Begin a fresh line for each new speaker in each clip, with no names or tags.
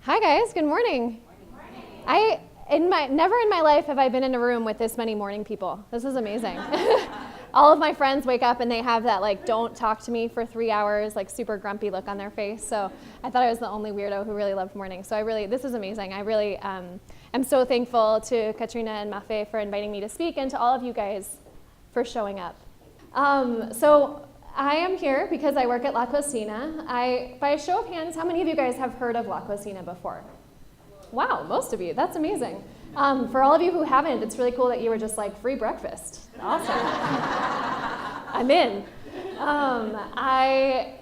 Hi guys, good morning. Never in my life have I been in a room with this many morning people. This is amazing. All of my friends wake up and they have that like don't talk to me for 3 hours, like super grumpy look on their face. So I thought I was the only weirdo who really loved mornings. So this is amazing. I really am so thankful to Katrina and Mafe for inviting me to speak, and to all of you guys for showing up. So I am here because I work at La Cocina. By a show of hands, how many of you guys have heard of La Cocina before? Wow, most of you. That's amazing. For all of you who haven't, it's really cool that you were just like, free breakfast. Awesome. I'm in.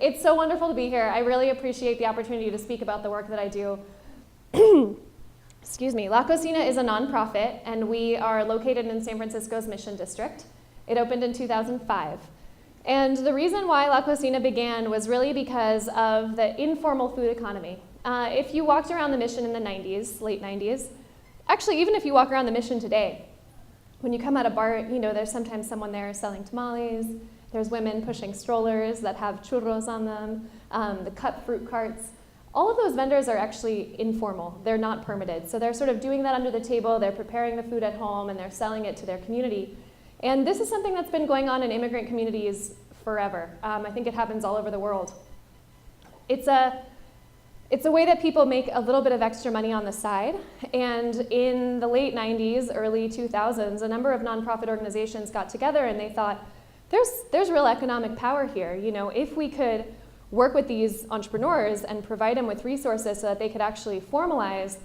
It's so wonderful to be here. I really appreciate the opportunity to speak about the work that I do. Excuse me. La Cocina is a nonprofit, and we are located in San Francisco's Mission District. It opened in 2005. And the reason why La Cocina began was really because of the informal food economy. If you walked around the Mission in the 90s, late 90s, actually even if you walk around the Mission today, when you come out of bar, there's sometimes someone there selling tamales, there's women pushing strollers that have churros on them, the cut fruit carts. All of those vendors are actually informal. They're not permitted. So they're sort of doing that under the table, they're preparing the food at home, and they're selling it to their community. And this is something that's been going on in immigrant communities forever. I think it happens all over the world. It's a way that people make a little bit of extra money on the side. And in the late 90s, early 2000s, a number of nonprofit organizations got together and they thought, there's real economic power here. If we could work with these entrepreneurs and provide them with resources so that they could actually formalize,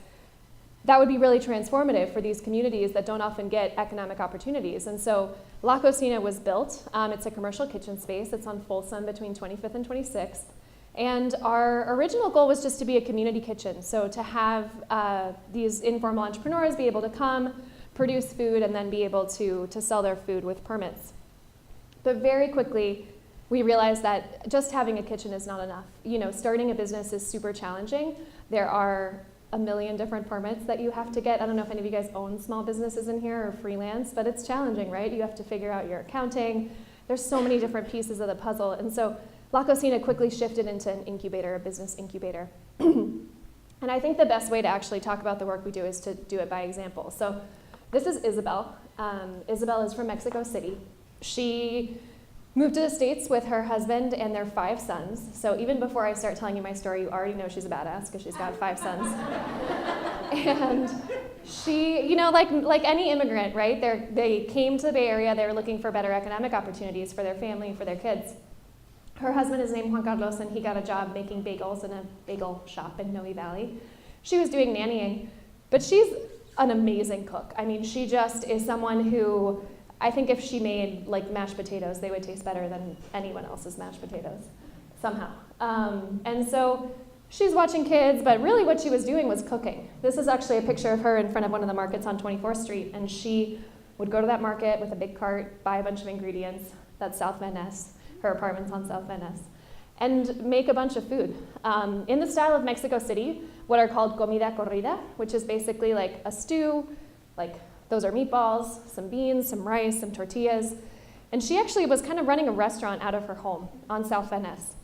that would be really transformative for these communities that don't often get economic opportunities. And so La Cocina was built. It's a commercial kitchen space. It's on Folsom between 25th and 26th. And our original goal was just to be a community kitchen. So to have these informal entrepreneurs be able to come, produce food, and then be able to sell their food with permits. But very quickly, we realized that just having a kitchen is not enough. Starting a business is super challenging. There are a million different permits that you have to get. I don't know if any of you guys own small businesses in here or freelance, but it's challenging, right? You have to figure out your accounting. There's so many different pieces of the puzzle. And so La Cocina quickly shifted into an incubator, a business incubator. And I think the best way to actually talk about the work we do is to do it by example. So this is Isabel. Isabel is from Mexico City. She moved to the States with her husband and their 5 sons. So even before I start telling you my story, you already know she's a badass because she's got 5 sons. And she, like any immigrant, right? They came to the Bay Area, they were looking for better economic opportunities for their family and for their kids. Her husband is named Juan Carlos, and he got a job making bagels in a bagel shop in Noe Valley. She was doing nannying, but she's an amazing cook. I mean, she just is someone who, I think if she made like mashed potatoes, they would taste better than anyone else's mashed potatoes, somehow. And so she's watching kids, but really what she was doing was cooking. This is actually a picture of her in front of one of the markets on 24th Street, and she would go to that market with a big cart, buy a bunch of ingredients. That's South Van Ness. Her apartment's on South Van Ness, and make a bunch of food. In the style of Mexico City, what are called comida corrida, which is basically like a stew, like those are meatballs, some beans, some rice, some tortillas. And she actually was kind of running a restaurant out of her home on South Van Ness.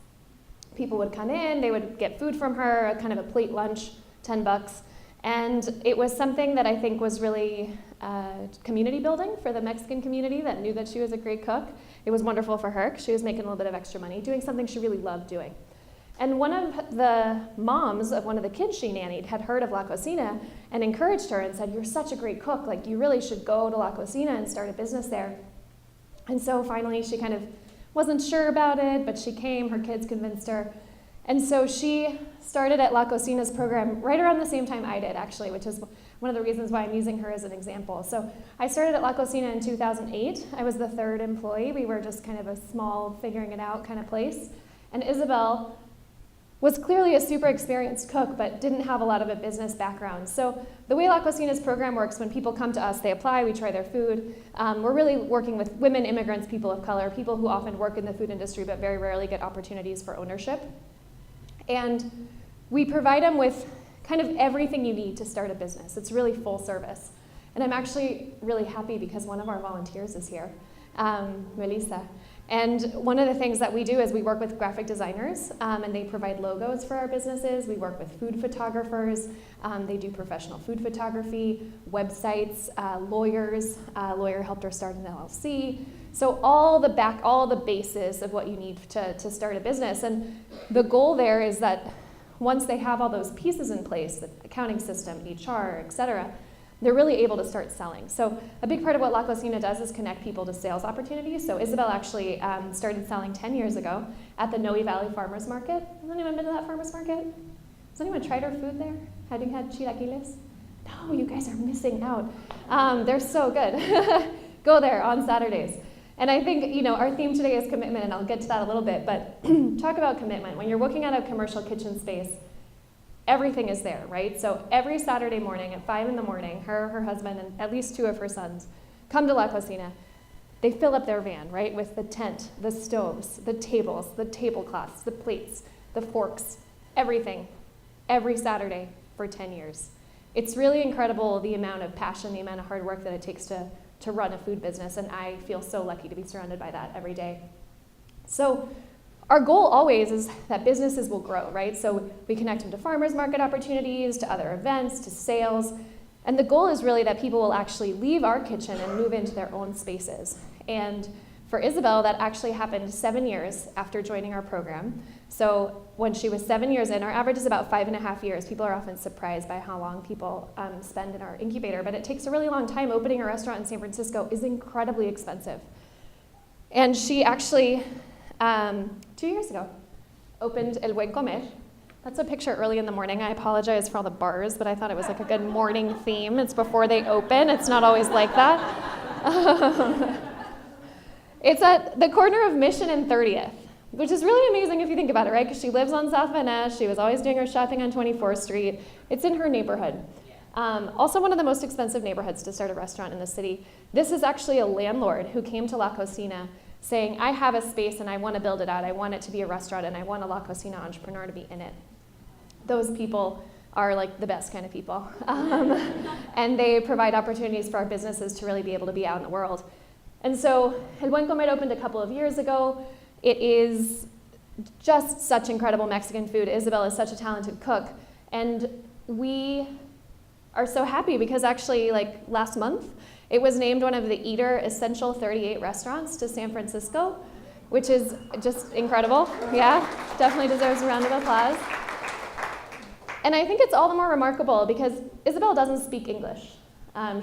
People would come in, they would get food from her, kind of a plate lunch, $10. And it was something that I think was really community building for the Mexican community that knew that she was a great cook. It was wonderful for her because she was making a little bit of extra money, doing something she really loved doing. And one of the moms of one of the kids she nannied had heard of La Cocina and encouraged her and said, "You're such a great cook, like you really should go to La Cocina and start a business there." And so finally she kind of wasn't sure about it, but she came, her kids convinced her. And so she started at La Cocina's program right around the same time I did, actually, which is one of the reasons why I'm using her as an example. So I started at La Cocina in 2008. I was the 3rd employee. We were just kind of a small, figuring it out kind of place. And Isabel was clearly a super experienced cook, but didn't have a lot of a business background. So the way La Cocina's program works, when people come to us, they apply, we try their food. We're really working with women, immigrants, people of color, people who often work in the food industry but very rarely get opportunities for ownership. And we provide them with kind of everything you need to start a business. It's really full service. And I'm actually really happy because one of our volunteers is here, Melissa. And one of the things that we do is we work with graphic designers, and they provide logos for our businesses. We work with food photographers. They do professional food photography, websites, lawyers. A lawyer helped her start an LLC. So all the basis of what you need to start a business. And the goal there is that once they have all those pieces in place, the accounting system, HR, et cetera, they're really able to start selling. So a big part of what La Cocina does is connect people to sales opportunities. So Isabel actually started selling 10 years ago at the Noe Valley Farmers Market. Has anyone been to that farmers market? Has anyone tried our food there? Have you had chilaquiles? No, you guys are missing out. They're so good. Go there on Saturdays. And I think, our theme today is commitment, and I'll get to that a little bit, but talk about commitment. When you're looking at a commercial kitchen space, everything is there, right? So every Saturday morning at 5 in the morning, her husband, and at least 2 of her sons come to La Cocina. They fill up their van, right, with the tent, the stoves, the tables, the tablecloths, the plates, the forks, everything, every Saturday for 10 years. It's really incredible the amount of passion, the amount of hard work that it takes to run a food business, and I feel so lucky to be surrounded by that every day. So our goal always is that businesses will grow, right? So we connect them to farmers market opportunities, to other events, to sales. And the goal is really that people will actually leave our kitchen and move into their own spaces. And for Isabel, that actually happened 7 years after joining our program. So when she was 7 years in, our average is about 5.5 years. People are often surprised by how long people spend in our incubator, but it takes a really long time. Opening a restaurant in San Francisco is incredibly expensive. And she actually 2 years ago, opened El Buen Comer. That's a picture early in the morning. I apologize for all the bars, but I thought it was like a good morning theme. It's before they open. It's not always like that. It's at the corner of Mission and 30th, which is really amazing if you think about it, right? Because she lives on South Van Ness. She was always doing her shopping on 24th Street. It's in her neighborhood. Also one of the most expensive neighborhoods to start a restaurant in the city. This is actually a landlord who came to La Cocina saying, I have a space and I want to build it out. I want it to be a restaurant and I want a La Cocina entrepreneur to be in it. Those people are like the best kind of people. And they provide opportunities for our businesses to really be able to be out in the world. And so El Buen Comer opened a couple of years ago. It is just such incredible Mexican food. Isabel is such a talented cook. And we are so happy because actually like last month, it was named one of the Eater Essential 38 restaurants to San Francisco, which is just incredible. Yeah, definitely deserves a round of applause. And I think it's all the more remarkable because Isabel doesn't speak English.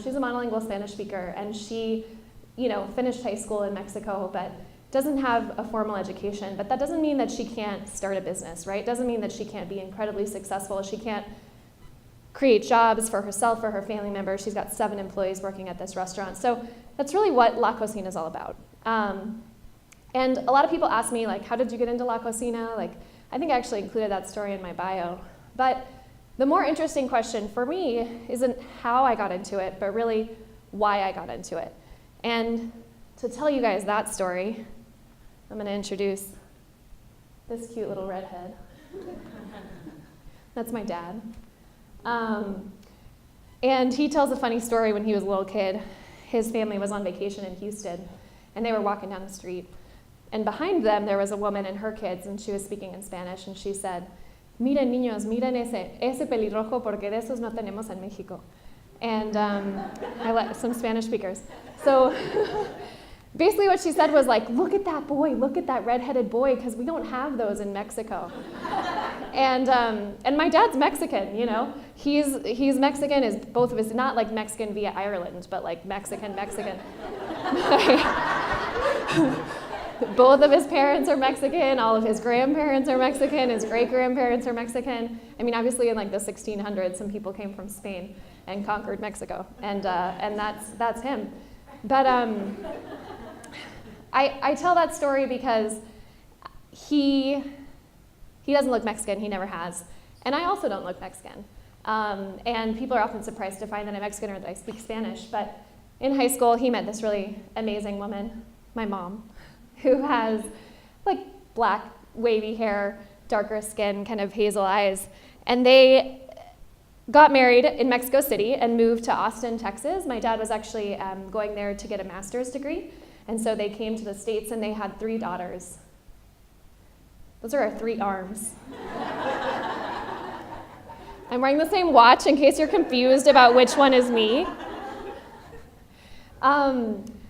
She's a monolingual Spanish speaker, and she, finished high school in Mexico, but doesn't have a formal education. But that doesn't mean that she can't start a business, right? It doesn't mean that she can't be incredibly successful. She can't create jobs for herself, for her family members. She's got 7 employees working at this restaurant. So that's really what La Cocina is all about. And a lot of people ask me, how did you get into La Cocina? I think I actually included that story in my bio. But the more interesting question for me isn't how I got into it, but really why I got into it. And to tell you guys that story, I'm going to introduce this cute little redhead. That's my dad. And he tells a funny story. When he was a little kid, his family was on vacation in Houston, and they were walking down the street. And behind them, there was a woman and her kids, and she was speaking in Spanish, and she said, Miren niños, miren ese pelirrojo, porque de esos no tenemos en México. And I let some Spanish speakers. So basically what she said was look at that boy, look at that redheaded boy, because we don't have those in Mexico. And my dad's Mexican, He's Mexican, is both of his, not Mexican via Ireland, but Mexican. Both of his parents are Mexican, all of his grandparents are Mexican, his great-grandparents are Mexican. I mean, obviously in the 1600s, some people came from Spain and conquered Mexico, and that's him. But I tell that story because he doesn't look Mexican, he never has. And I also don't look Mexican. And people are often surprised to find that I'm Mexican or that I speak Spanish. But in high school, he met this really amazing woman, my mom, who has black, wavy hair, darker skin, kind of hazel eyes. And they got married in Mexico City and moved to Austin, Texas. My dad was actually going there to get a master's degree. And so they came to the States and they had 3 daughters. Those are our 3 arms. I'm wearing the same watch in case you're confused about which one is me.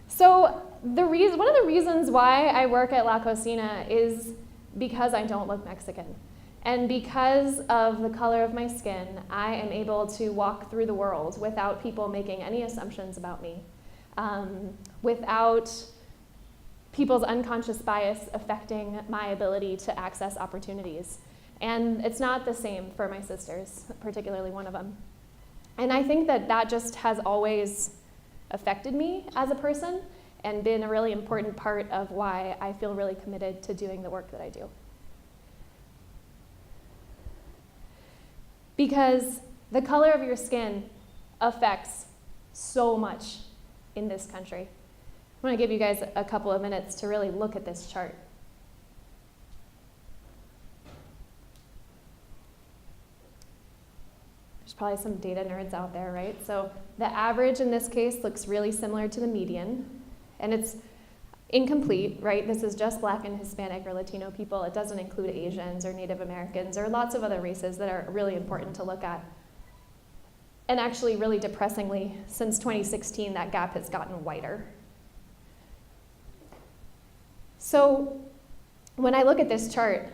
So one of the reasons why I work at La Cocina is because I don't look Mexican. And because of the color of my skin, I am able to walk through the world without people making any assumptions about me, without people's unconscious bias affecting my ability to access opportunities. And it's not the same for my sisters, particularly one of them. And I think that just has always affected me as a person and been a really important part of why I feel really committed to doing the work that I do. Because the color of your skin affects so much in this country. I'm going to give you guys a couple of minutes to really look at this chart. There's probably some data nerds out there, right? So the average in this case looks really similar to the median, and it's incomplete, right? This is just Black and Hispanic or Latino people. It doesn't include Asians or Native Americans or lots of other races that are really important to look at. And actually, really depressingly, since 2016, that gap has gotten wider. So when I look at this chart,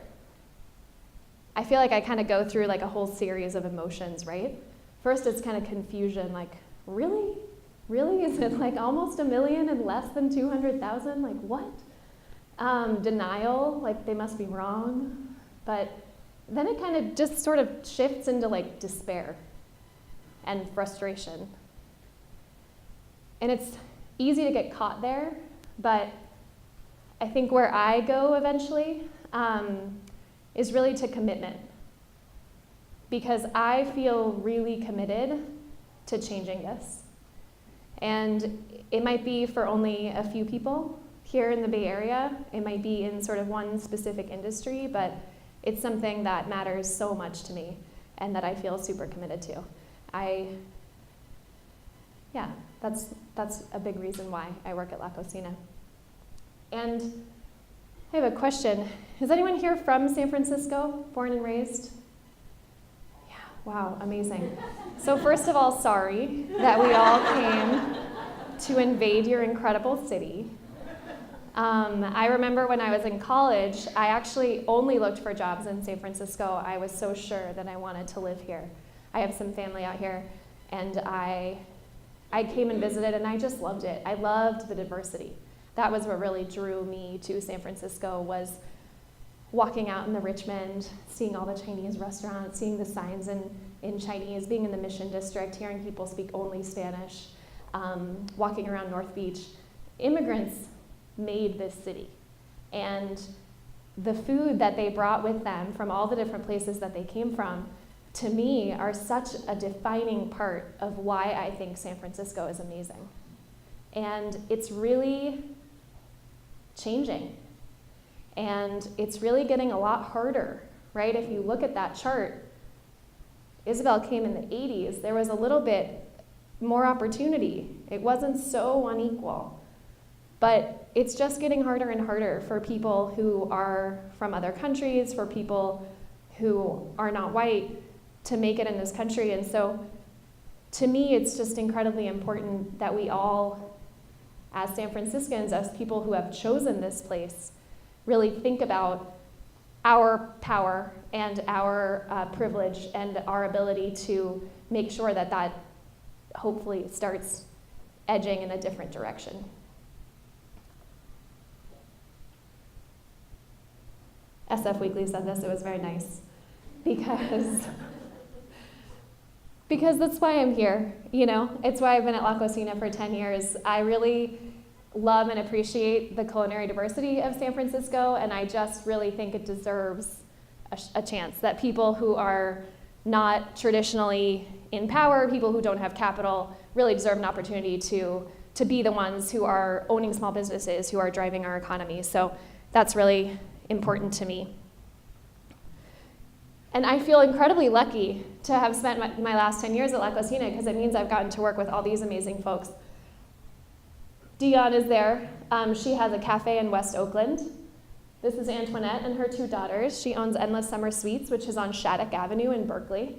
I feel like I kind of go through like a whole series of emotions, right? First, it's kind of confusion, like, really? Really? Is it like almost 1 million and less than 200,000? Like, what? Denial, like they must be wrong. But then it kind of just sort of shifts into like despair and frustration. And it's easy to get caught there, but I think where I go eventually is really to commitment. Because I feel really committed to changing this. And it might be for only a few people here in the Bay Area. It might be in sort of one specific industry, but it's something that matters so much to me and that I feel super committed to. That's a big reason why I work at La Cocina. And I have a question. Is anyone here from San Francisco, born and raised? Yeah, wow, amazing. So first of all, sorry that we all came to invade your incredible city. I remember when I was in college, I actually only looked for jobs in San Francisco. I was so sure that I wanted to live here. I have some family out here, and I came and visited, and I just loved it. I loved the diversity. That was what really drew me to San Francisco, was walking out in the Richmond, seeing all the Chinese restaurants, seeing the signs in Chinese, being in the Mission District, hearing people speak only Spanish, walking around North Beach. Immigrants made this city. And the food that they brought with them from all the different places that they came from, to me, are such a defining part of why I think San Francisco is amazing. And it's really changing. And it's really getting a lot harder, right? If you look at that chart, Isabel came in the 80s. There was a little bit more opportunity. It wasn't so unequal. But it's just getting harder and harder for people who are from other countries, for people who are not white, to make it in this country. And so to me, it's just incredibly important that we all, as San Franciscans, as people who have chosen this place, really think about our power and our privilege and our ability to make sure that that hopefully starts edging in a different direction. SF Weekly said this, it was very nice, because that's why I'm here, you know? It's why I've been at La Cocina for 10 years. I really love and appreciate the culinary diversity of San Francisco, and I just really think it deserves a chance, that people who are not traditionally in power, people who don't have capital, really deserve an opportunity to be the ones who are owning small businesses, who are driving our economy. So that's really important to me. And I feel incredibly lucky to have spent my last 10 years at La Cocina, because it means I've gotten to work with all these amazing folks. Dion is there. She has a cafe in West Oakland. This is Antoinette and her 2 daughters. She owns Endless Summer Sweets, which is on Shattuck Avenue in Berkeley.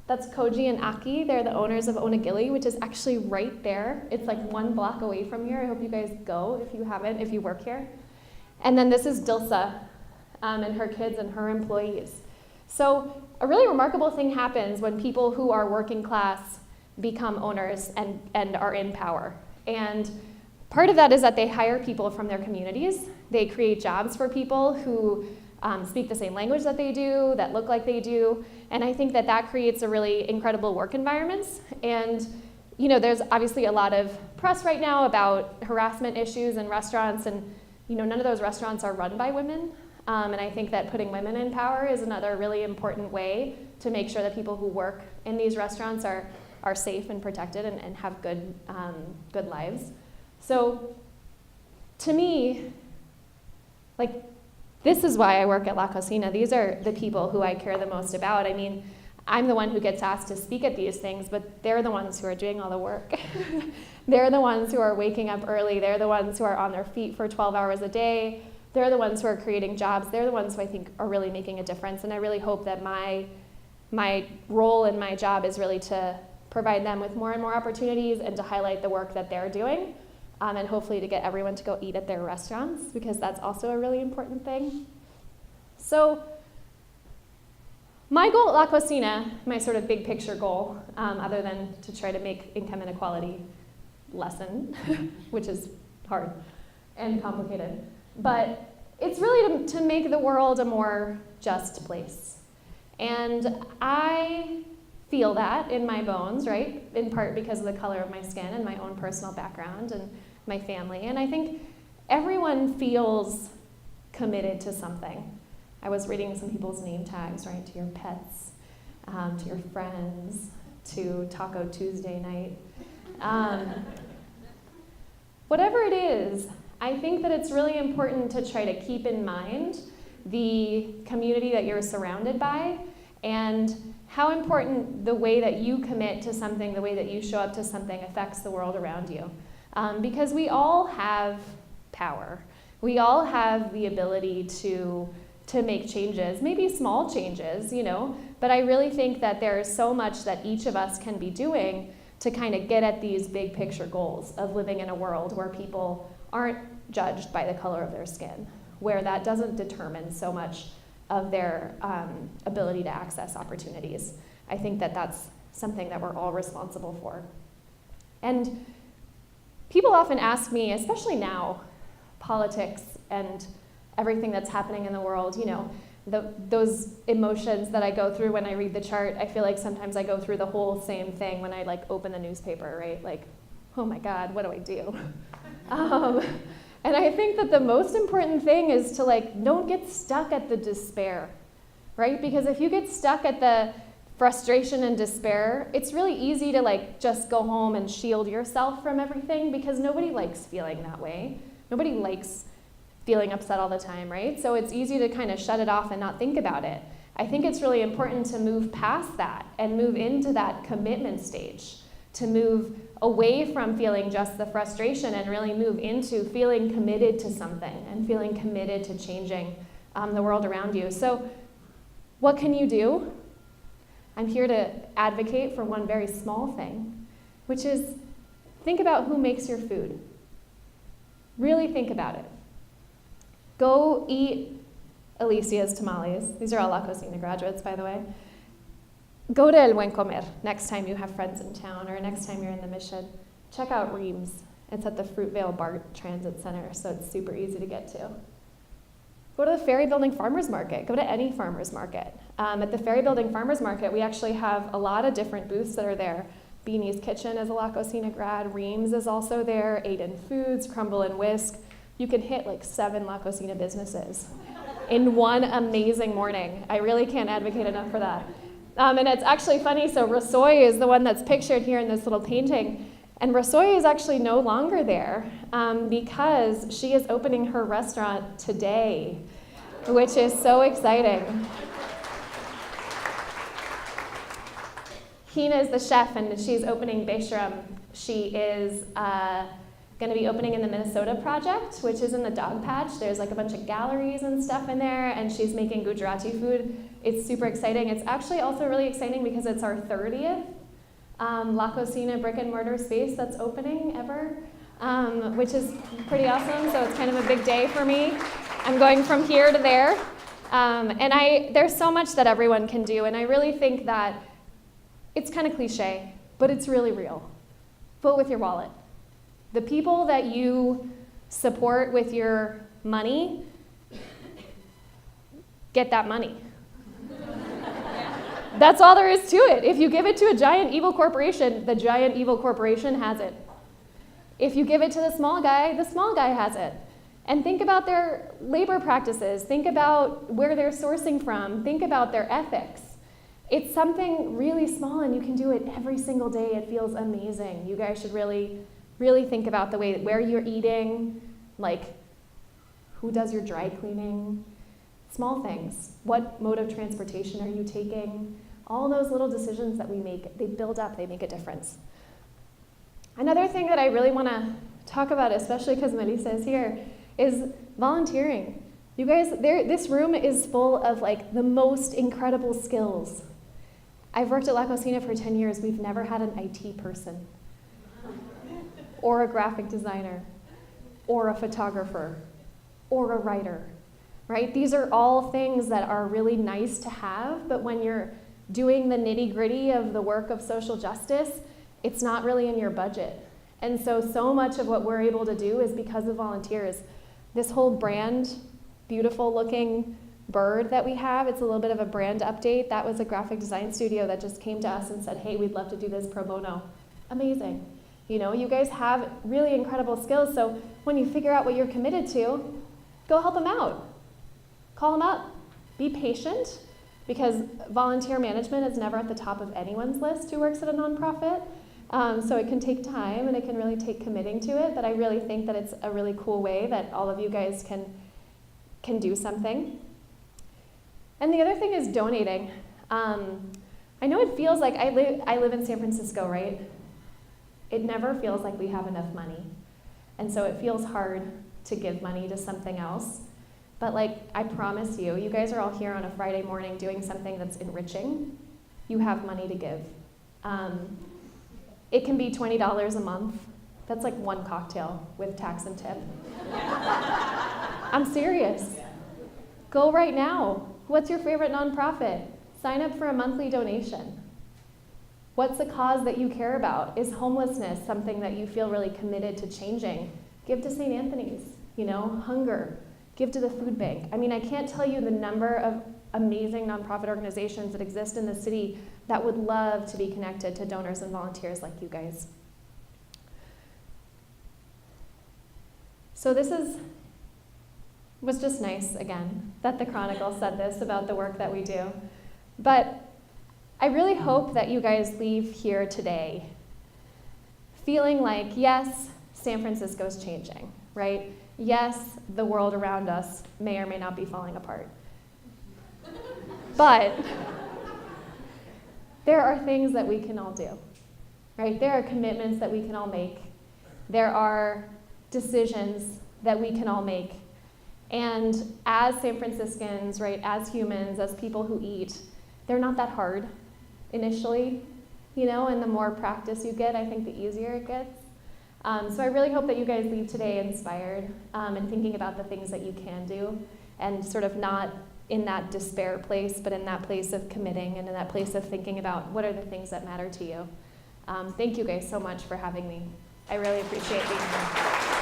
That's Koji and Aki. They're the owners of Onagili, which is actually right there. It's like 1 block away from here. I hope you guys go if you haven't, if you work here. And then this is Dilsa and her kids and her employees. So a really remarkable thing happens when people who are working class become owners and are in power. And part of that is that they hire people from their communities. They create jobs for people who speak the same language that they do, that look like they do. And I think that that creates a really incredible work environments. And there's obviously a lot of press right now about harassment issues in restaurants, and none of those restaurants are run by women. And I think that putting women in power is another really important way to make sure that people who work in these restaurants are safe and protected and have good lives. So to me, this is why I work at La Cocina. These are the people who I care the most about. I mean, I'm the one who gets asked to speak at these things, but they're the ones who are doing all the work. They're the ones who are waking up early. They're the ones who are on their feet for 12 hours a day. They're the ones who are creating jobs. They're the ones who I think are really making a difference. And I really hope that my role in my job is really to provide them with more and more opportunities and to highlight the work that they're doing. And hopefully to get everyone to go eat at their restaurants, because that's also a really important thing. So my goal at La Cocina, my sort of big picture goal, other than to try to make income inequality lessen, which is hard and complicated, but it's really to make the world a more just place. And I feel that in my bones, right? In part because of the color of my skin and my own personal background and my family. And I think everyone feels committed to something. I was reading some people's name tags, right? To your pets, to your friends, to Taco Tuesday night. Whatever it is, I think that it's really important to try to keep in mind the community that you're surrounded by and how important the way that you commit to something, the way that you show up to something affects the world around you. Because we all have power. We all have the ability to make changes, maybe small changes, but I really think that there's so much that each of us can be doing to kind of get at these big picture goals of living in a world where people aren't judged by the color of their skin, where that doesn't determine so much of their ability to access opportunities. I think that that's something that we're all responsible for. And people often ask me, especially now, politics and everything that's happening in the world, those emotions that I go through when I read the chart, I feel like sometimes I go through the whole same thing when I open the newspaper, right? Oh my God, what do I do? And I think that the most important thing is to don't get stuck at the despair, right? Because if you get stuck at the frustration and despair, it's really easy to just go home and shield yourself from everything, because nobody likes feeling that way. Nobody likes feeling upset all the time, right? So it's easy to kind of shut it off and not think about it. I think it's really important to move past that and move into that commitment stage, to move away from feeling just the frustration and really move into feeling committed to something and feeling committed to changing the world around you. So what can you do? I'm here to advocate for one very small thing, which is think about who makes your food. Really think about it. Go eat Alicia's tamales. These are all La Cocina graduates, by the way. Go to El Buen Comer next time you have friends in town or next time you're in the Mission. Check out Reams. It's at the Fruitvale BART Transit Center, so it's super easy to get to. Go to the Ferry Building Farmers Market. Go to any farmers market. At the Ferry Building Farmers Market, we actually have a lot of different booths that are there. Beanie's Kitchen is a La Cocina grad. Reams is also there. Aiden Foods, Crumble and Whisk. You can hit 7 La Cocina businesses in one amazing morning. I really can't advocate enough for that. And it's actually funny, so Rasoy is the one that's pictured here in this little painting. And Rasoy is actually no longer there because she is opening her restaurant today, which is so exciting. Hina is the chef, and she's opening Besharam. She is going going to be opening in the Minnesota project, which is in the dog patch. There's like a bunch of galleries and stuff in there, and she's making Gujarati food. It's super exciting. It's actually also really exciting because it's our 30th La Cocina brick and mortar space that's opening ever, which is pretty awesome. So it's kind of a big day for me. I'm going from here to there. There's so much that everyone can do, and I really think that it's kind of cliche, but it's really real. Vote with your wallet. The people that you support with your money, get that money. That's all there is to it. If you give it to a giant evil corporation, the giant evil corporation has it. If you give it to the small guy has it. And think about their labor practices. Think about where they're sourcing from. Think about their ethics. It's something really small, and you can do it every single day. It feels amazing. You guys should really, really think about the way where you're eating, like who does your dry cleaning, small things. What mode of transportation are you taking? All those little decisions that we make, they build up, they make a difference. Another thing that I really want to talk about, especially because Melissa is here, is volunteering. You guys, this room is full of like the most incredible skills. I've worked at La Cocina for 10 years. We've never had an IT person, or a graphic designer, or a photographer, or a writer, right? These are all things that are really nice to have, but when you're doing the nitty-gritty of the work of social justice, it's not really in your budget. And so much of what we're able to do is because of volunteers. This whole brand, beautiful looking bird that we have, it's a little bit of a brand update. That was a graphic design studio that just came to us and said, hey, we'd love to do this pro bono. Amazing. You know, you guys have really incredible skills, so when you figure out what you're committed to, go help them out. Call them up. Be patient, because volunteer management is never at the top of anyone's list who works at a nonprofit. So it can take time, and it can really take committing to it, but I really think that it's a really cool way that all of you guys can do something. And the other thing is donating. I know it feels like I live in San Francisco, right? It never feels like we have enough money. And so it feels hard to give money to something else. But like, I promise you, you guys are all here on a Friday morning doing something that's enriching. You have money to give. It can be $20 a month. That's like one cocktail with tax and tip. I'm serious. Go right now. What's your favorite nonprofit? Sign up for a monthly donation. What's the cause that you care about? Is homelessness something that you feel really committed to changing? Give to St. Anthony's, hunger. Give to the food bank. I mean, I can't tell you the number of amazing nonprofit organizations that exist in the city that would love to be connected to donors and volunteers like you guys. So this was just nice, again, that the Chronicle said this about the work that we do. But I really hope that you guys leave here today feeling like, yes, San Francisco's changing, right? Yes, the world around us may or may not be falling apart. But there are things that we can all do, right? There are commitments that we can all make. There are decisions that we can all make. And as San Franciscans, right, as humans, as people who eat, they're not that hard initially, and the more practice you get, I think the easier it gets. So I really hope that you guys leave today inspired and thinking about the things that you can do, and sort of not in that despair place, but in that place of committing and in that place of thinking about what are the things that matter to you. Thank you guys so much for having me. I really appreciate being here.